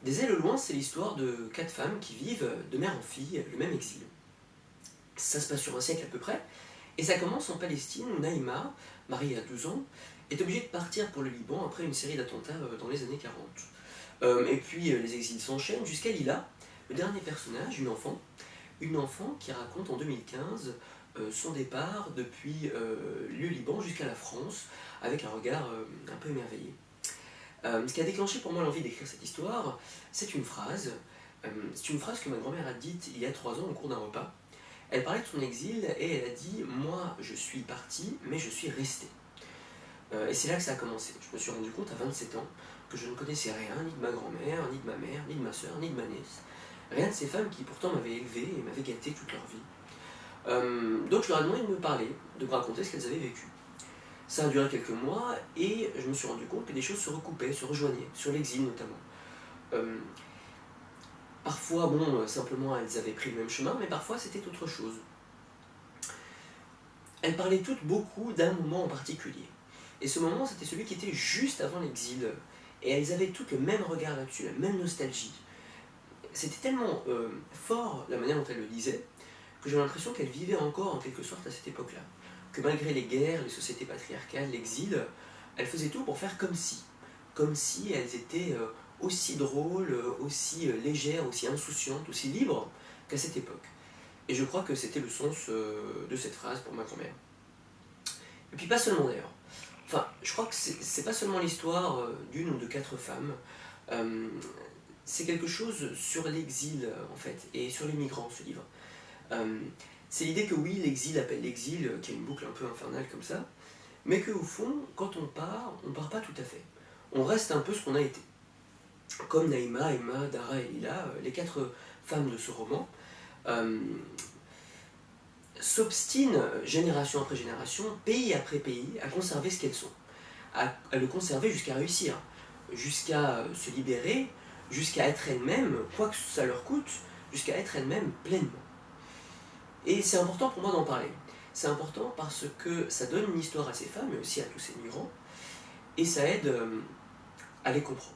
Des ailes au loin, c'est l'histoire de 4 femmes qui vivent de mère en fille le même exil. Ça se passe sur un siècle à peu près, et ça commence en Palestine où Naïma, mariée à 12 ans, est obligée de partir pour le Liban après une série d'attentats dans les années 40. Et puis les exils s'enchaînent jusqu'à Lila, le dernier personnage, une enfant qui raconte en 2015 son départ depuis le Liban jusqu'à la France, avec un regard un peu émerveillé. Ce qui a déclenché pour moi l'envie d'écrire cette histoire, c'est une phrase. C'est une phrase que ma grand-mère a dite il y a 3 ans au cours d'un repas. Elle parlait de son exil et elle a dit « Moi, je suis partie, mais je suis restée ». Et c'est là que ça a commencé. Je me suis rendu compte à 27 ans que je ne connaissais rien, ni de ma grand-mère, ni de ma mère, ni de ma soeur, ni de ma nièce. Rien de ces femmes qui pourtant m'avaient élevé et m'avaient gâté toute leur vie. Donc je leur ai demandé de me parler, de me raconter ce qu'elles avaient vécu. Ça a duré quelques mois et je me suis rendu compte que des choses se recoupaient, se rejoignaient, sur l'exil notamment. Parfois, bon, simplement elles avaient pris le même chemin, mais parfois c'était autre chose. Elles parlaient toutes beaucoup d'un moment en particulier. Et ce moment, c'était celui qui était juste avant l'exil. Et elles avaient toutes le même regard là-dessus, la même nostalgie. C'était tellement fort la manière dont elles le disaient, que j'ai l'impression qu'elles vivaient encore en quelque sorte à cette époque-là. Que malgré les guerres, les sociétés patriarcales, l'exil, elles faisaient tout pour faire comme si elles étaient aussi drôles, aussi légères, aussi insouciantes, aussi libres qu'à cette époque. Et je crois que c'était le sens de cette phrase pour ma grand-mère. Et puis pas seulement d'ailleurs. Enfin, je crois que c'est pas seulement l'histoire d'une ou de 4 femmes. C'est quelque chose sur l'exil en fait, et sur les migrants ce livre. C'est l'idée que oui, l'exil appelle l'exil, qui a une boucle un peu infernale comme ça, mais qu'au fond, quand on part pas tout à fait. On reste un peu ce qu'on a été. Comme Naïma, Emma, Dara et Lila, les 4 femmes de ce roman, s'obstinent génération après génération, pays après pays, à conserver ce qu'elles sont. À le conserver jusqu'à réussir, jusqu'à se libérer, jusqu'à être elles-mêmes, quoi que ça leur coûte, jusqu'à être elles-mêmes pleinement. Et c'est important pour moi d'en parler. C'est important parce que ça donne une histoire à ces femmes, mais aussi à tous ces migrants, et ça aide à les comprendre.